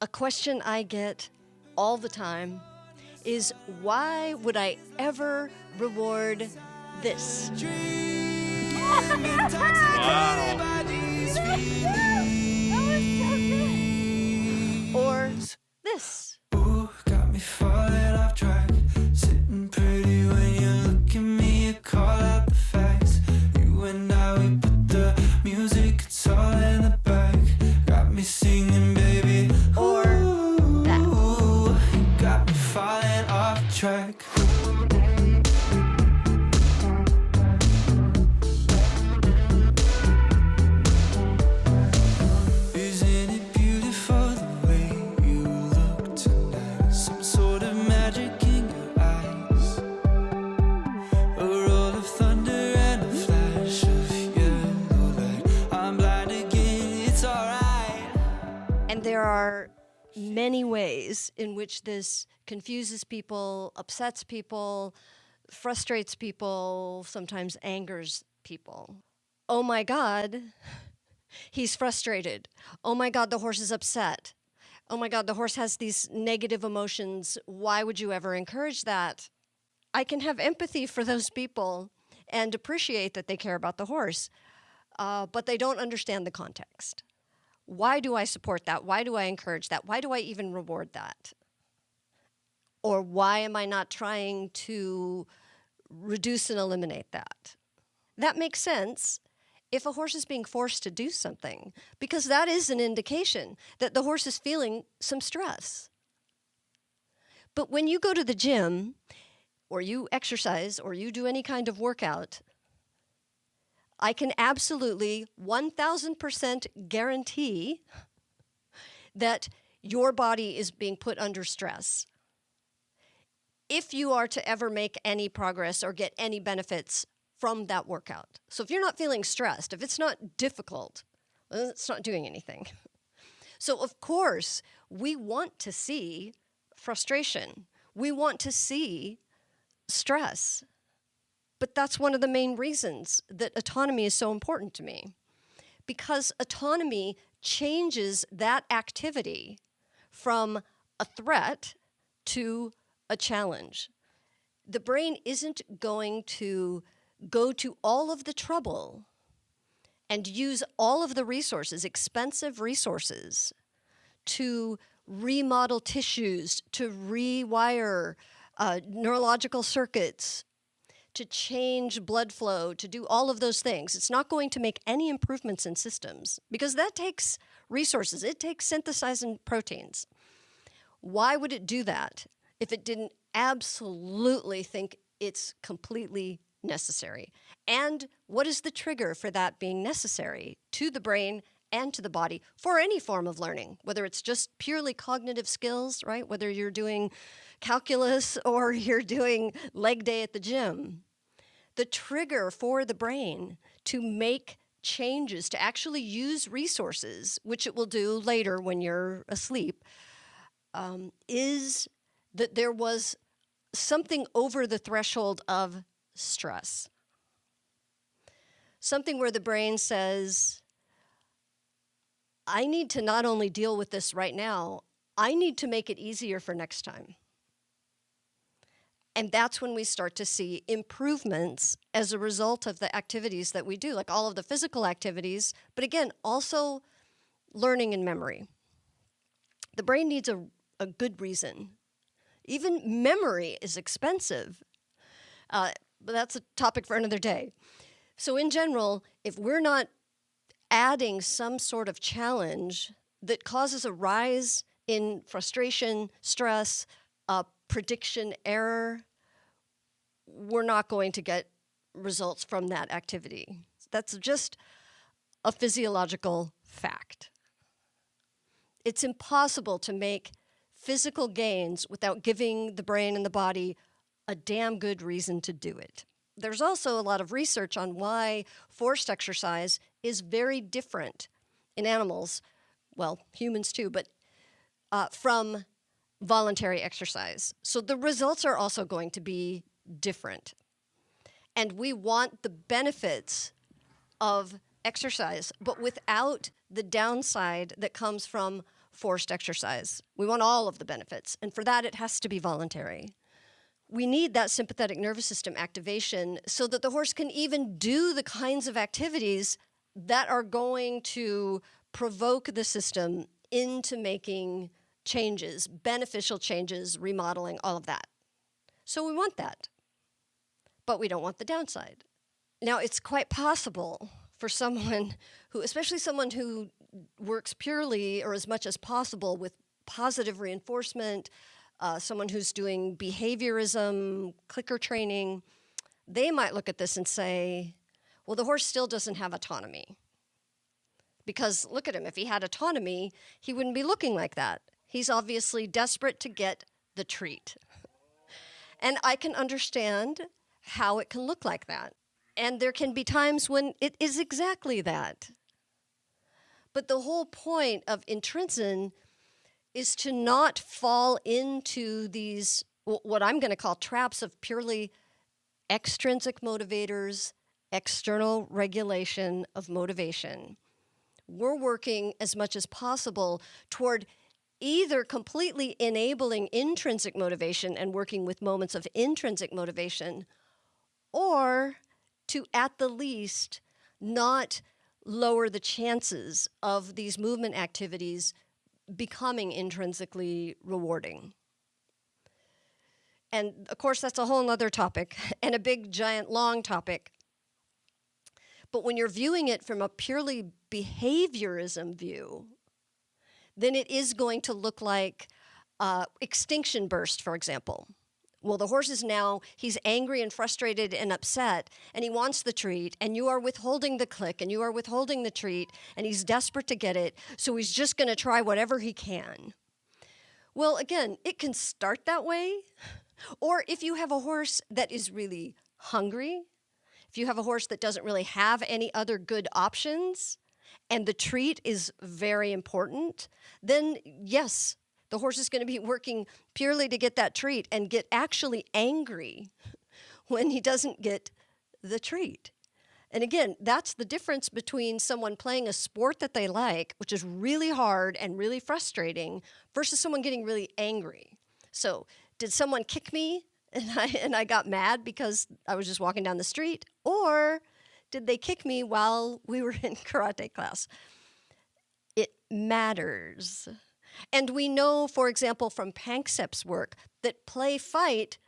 A question I get all the time is, why would I ever reward this? Or this? Ooh, got me falling off track. Sitting pretty when you look at me, you call out the facts. You and I, we put the music, it's all in the back. Got me singing, baby. Or that? Ooh, you got me falling off track. Isn't it beautiful the way you look tonight? Some sort of magic in your eyes. A roll of thunder and a flash of yellow light. I'm blind again, it's alright. And there are many ways in which this confuses people, upsets people, frustrates people, sometimes angers people. Oh my God, he's frustrated. Oh my God, the horse is upset. Oh my God, the horse has these negative emotions. Why would you ever encourage that? I can have empathy for those people and appreciate that they care about the horse, but they don't understand the context. Why do I support that? Why do I encourage that? Why do I even reward that? Or why am I not trying to reduce and eliminate that? That makes sense if a horse is being forced to do something, because that is an indication that the horse is feeling some stress. But when you go to the gym, or you exercise, or you do any kind of workout, I can absolutely 1000% guarantee that your body is being put under stress. If you are to ever make any progress or get any benefits from that workout. So if you're not feeling stressed, if it's not difficult, well, it's not doing anything. So of course, we want to see frustration. We want to see stress. But that's one of the main reasons that autonomy is so important to me, because autonomy changes that activity from a threat to a challenge. The brain isn't going to go to all of the trouble and use all of the resources, expensive resources, to remodel tissues, to rewire neurological circuits, to change blood flow, to do all of those things. It's not going to make any improvements in systems because that takes resources. It takes synthesizing proteins. Why would it do that if it didn't absolutely think it's completely necessary? And what is the trigger for that being necessary to the brain and to the body for any form of learning, whether it's just purely cognitive skills, right? Whether you're doing calculus or you're doing leg day at the gym. The trigger for the brain to make changes, to actually use resources, which it will do later when you're asleep, is that there was something over the threshold of stress. Something where the brain says, I need to not only deal with this right now, I need to make it easier for next time. And that's when we start to see improvements as a result of the activities that we do, like all of the physical activities, but again, also learning and memory. The brain needs a good reason. Even memory is expensive, but that's a topic for another day. So in general, if we're not adding some sort of challenge that causes a rise in frustration, stress, prediction error, we're not going to get results from that activity. That's just a physiological fact. It's impossible to make physical gains without giving the brain and the body a damn good reason to do it. There's also a lot of research on why forced exercise is very different in animals, well, humans too, but from voluntary exercise. So the results are also going to be different. And we want the benefits of exercise, but without the downside that comes from forced exercise. We want all of the benefits. And for that, it has to be voluntary. We need that sympathetic nervous system activation so that the horse can even do the kinds of activities that are going to provoke the system into making changes, beneficial changes, remodeling, all of that. So we want that, but we don't want the downside. Now, it's quite possible for someone who, especially someone who works purely or as much as possible with positive reinforcement, someone who's doing behaviorism, clicker training, they might look at this and say, well, the horse still doesn't have autonomy. Because look at him, if he had autonomy, he wouldn't be looking like that. He's obviously desperate to get the treat. And I can understand how it can look like that. And there can be times when it is exactly that. But the whole point of intrinsin is to not fall into these, what I'm going to call traps of purely extrinsic motivators, external regulation of motivation. We're working as much as possible toward either completely enabling intrinsic motivation and working with moments of intrinsic motivation, or to, at the least, not lower the chances of these movement activities becoming intrinsically rewarding. And of course, that's a whole other topic and a big, giant, long topic. But when you're viewing it from a purely behaviorism view, then it is going to look like extinction burst, for example. Well, the horse is now, he's angry and frustrated and upset, and he wants the treat, and you are withholding the click, and you are withholding the treat, and he's desperate to get it, so he's just going to try whatever he can. Well, again, it can start that way, or if you have a horse that is really hungry, if you have a horse that doesn't really have any other good options, and the treat is very important, then yes, the horse is going to be working purely to get that treat and get actually angry when he doesn't get the treat. And again, that's the difference between someone playing a sport that they like, which is really hard and really frustrating, versus someone getting really angry. So, did someone kick me and I got mad because I was just walking down the street? Or did they kick me while we were in karate class? It matters. And we know, for example, from Panksepp's work, that play-fight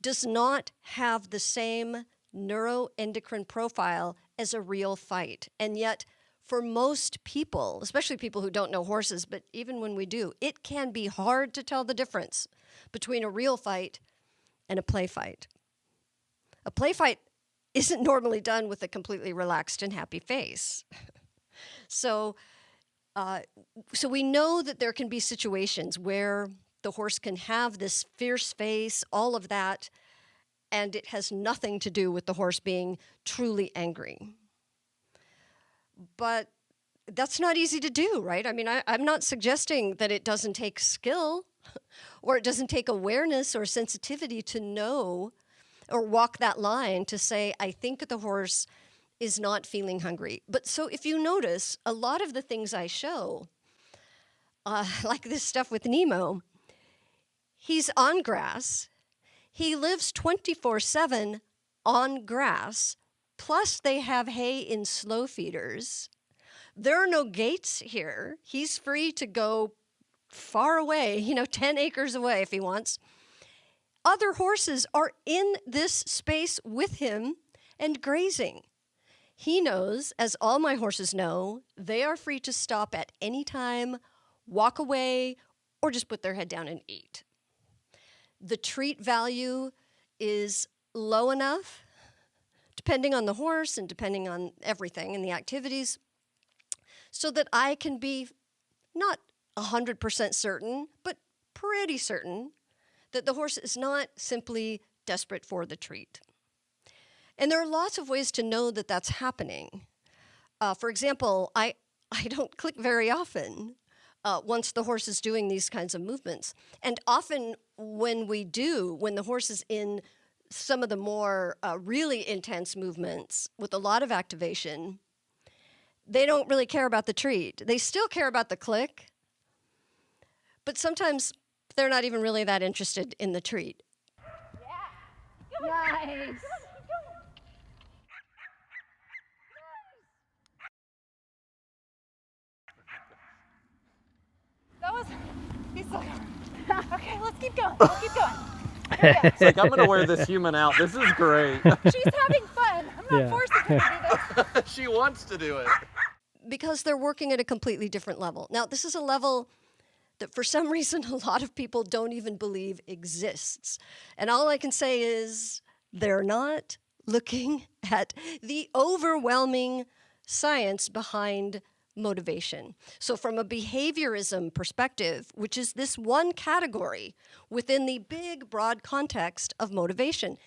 does not have the same neuroendocrine profile as a real fight. And yet, for most people, especially people who don't know horses, but even when we do, it can be hard to tell the difference between a real fight and a play fight. A play fight isn't normally done with a completely relaxed and happy face. So we know that there can be situations where the horse can have this fierce face, all of that, and it has nothing to do with the horse being truly angry. But that's not easy to do, right? I mean, I'm not suggesting that it doesn't take skill or it doesn't take awareness or sensitivity to know or walk that line to say, I think the horse is not feeling hungry. But so if you notice, a lot of the things I show, like this stuff with Nemo, he's on grass. He lives 24/7 on grass, plus they have hay in slow feeders. There are no gates here. He's free to go far away, 10 acres away if he wants. Other horses are in this space with him and grazing. He knows, as all my horses know, they are free to stop at any time, walk away, or just put their head down and eat. The treat value is low enough, depending on the horse and depending on everything and the activities, so that I can be not 100% certain, but pretty certain that the horse is not simply desperate for the treat. And there are lots of ways to know that that's happening. For example, I don't click very often once the horse is doing these kinds of movements. And often when the horse is in some of the more really intense movements with a lot of activation, they don't really care about the treat. They still care about the click, But sometimes they're not even really that interested in the treat. Nice. That was. He's like, okay, let's keep going. Let's keep going. Here we go. It's like, I'm gonna wear this human out. This is great. She's having fun. I'm not Yeah. forcing her to do this. She wants to do it. Because they're working at a completely different level. Now, this is a level that for some reason a lot of people don't even believe exists. And all I can say is they're not looking at the overwhelming science behind motivation. So from a behaviorism perspective, which is this one category within the big, broad context of motivation,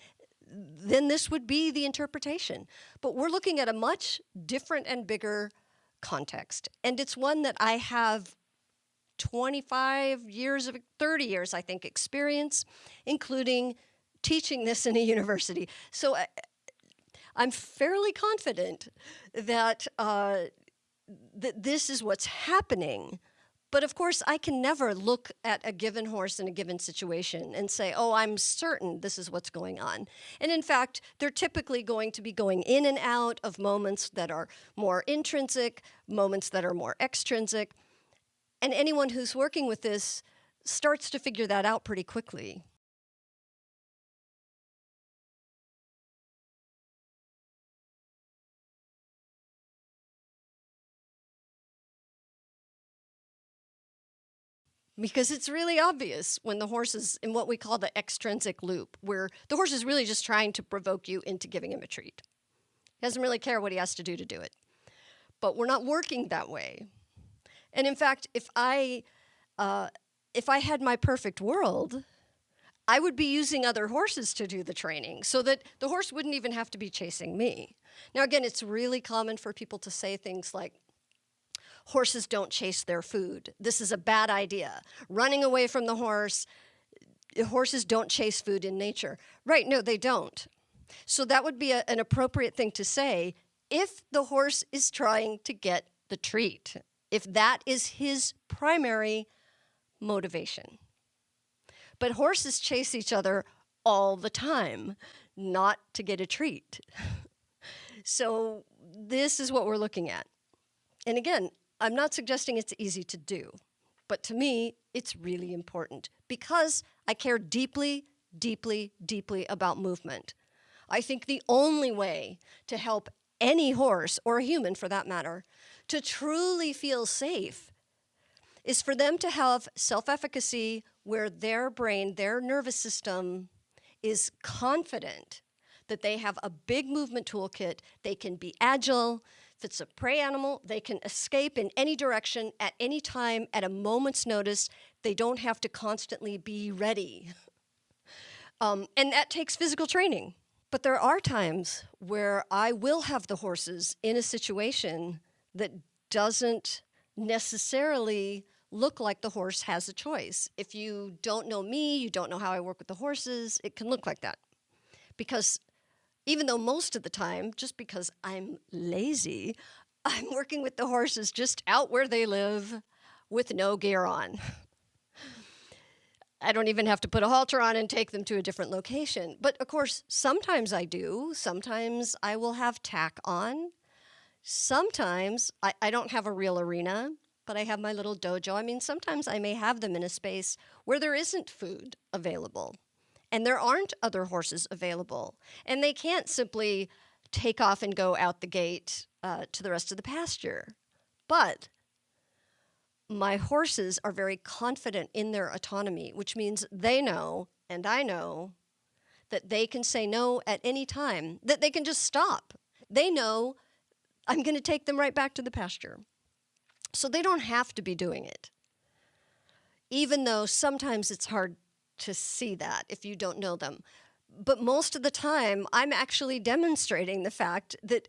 then this would be the interpretation. But we're looking at a much different and bigger context. And it's one that I have 25 years, 30 years, I think, experience, including teaching this in a university. So I'm fairly confident that that this is what's happening. But of course, I can never look at a given horse in a given situation and say, oh, I'm certain this is what's going on. And in fact, they're typically going to be going in and out of moments that are more intrinsic, moments that are more extrinsic. And anyone who's working with this starts to figure that out pretty quickly. Because it's really obvious when the horse is in what we call the extrinsic loop, where the horse is really just trying to provoke you into giving him a treat. He doesn't really care what he has to do it. But we're not working that way. And in fact, if I had my perfect world, I would be using other horses to do the training so that the horse wouldn't even have to be chasing me. Now, again, it's really common for people to say things like, horses don't chase their food. This is a bad idea. Running away from the horse, horses don't chase food in nature. Right, no, they don't. So that would be an appropriate thing to say if the horse is trying to get the treat, if that is his primary motivation. But horses chase each other all the time, not to get a treat. So this is what we're looking at. And again, I'm not suggesting it's easy to do, but to me, it's really important because I care deeply, deeply, deeply about movement. I think the only way to help any horse, or a human for that matter, to truly feel safe is for them to have self-efficacy where their brain, their nervous system is confident that they have a big movement toolkit, they can be agile. If it's a prey animal, they can escape in any direction at any time at a moment's notice. They don't have to constantly be ready. And that takes physical training. But there are times where I will have the horses in a situation that doesn't necessarily look like the horse has a choice. If you don't know me, you don't know how I work with the horses, it can look like that. Because even though most of the time, just because I'm lazy, I'm working with the horses just out where they live with no gear on. I don't even have to put a halter on and take them to a different location. But of course, sometimes I do. Sometimes I will have tack on. Sometimes I don't have a real arena, but I have my little dojo. I mean, sometimes I may have them in a space where there isn't food available. And there aren't other horses available. And they can't simply take off and go out the gate to the rest of the pasture. But my horses are very confident in their autonomy, which means they know, and I know, that they can say no at any time, that they can just stop. They know I'm going to take them right back to the pasture. So they don't have to be doing it. Even though sometimes it's hard to see that if you don't know them. But most of the time, I'm actually demonstrating the fact that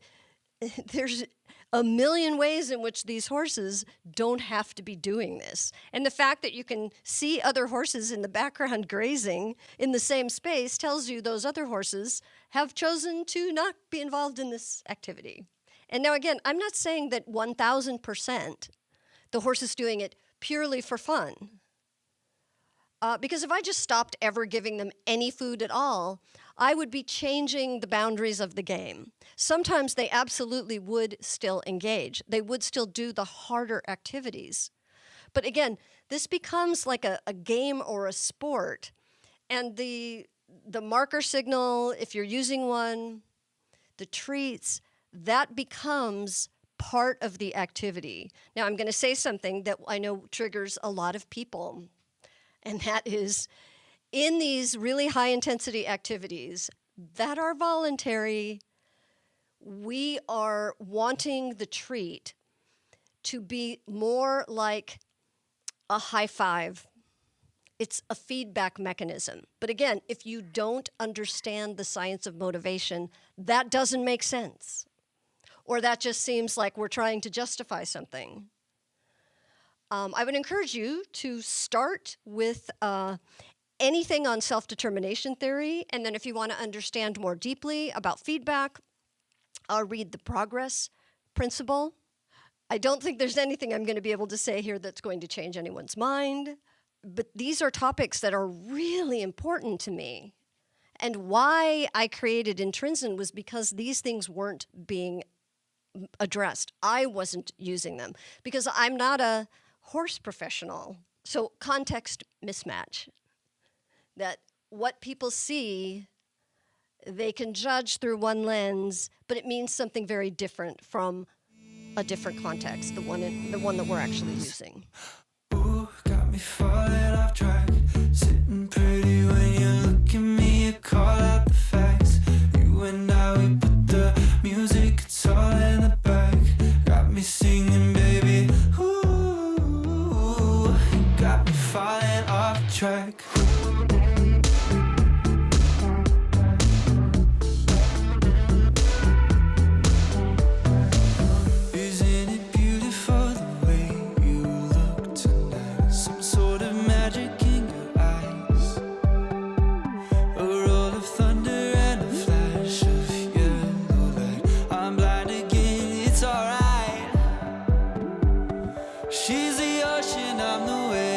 there's a million ways in which these horses don't have to be doing this. And the fact that you can see other horses in the background grazing in the same space tells you those other horses have chosen to not be involved in this activity. And now again, I'm not saying that 1,000% the horse is doing it purely for fun. Because if I just stopped ever giving them any food at all, I would be changing the boundaries of the game. Sometimes they absolutely would still engage. They would still do the harder activities. But again, this becomes like a game or a sport. And the marker signal, if you're using one, the treats, that becomes part of the activity. Now, I'm going to say something that I know triggers a lot of people, and that is in these really high intensity activities that are voluntary, we are wanting the treat to be more like a high five. It's a feedback mechanism. But again, if you don't understand the science of motivation, that doesn't make sense. Or that just seems like we're trying to justify something. I would encourage you to start with anything on self-determination theory, and then if you want to understand more deeply about feedback, read the progress principle. I don't think there's anything I'm going to be able to say here that's going to change anyone's mind, but these are topics that are really important to me. And why I created Intrinsin was because these things weren't being addressed. I wasn't using them because I'm not a horse professional. So context mismatch. That what people see, they can judge through one lens, but it means something very different from a different context, the one that we're actually using. Ooh, got me falling off track. Sitting pretty when you look at me, you call out the facts. You and I, we put the music, it's all in the back. Got me singing, baby. Ooh, got me falling off track. Isn't it beautiful the way you look tonight? Some sort of magic in your eyes. A roll of thunder and a flash of yellow light. I'm blind again, it's alright. She's the ocean, I'm the wave.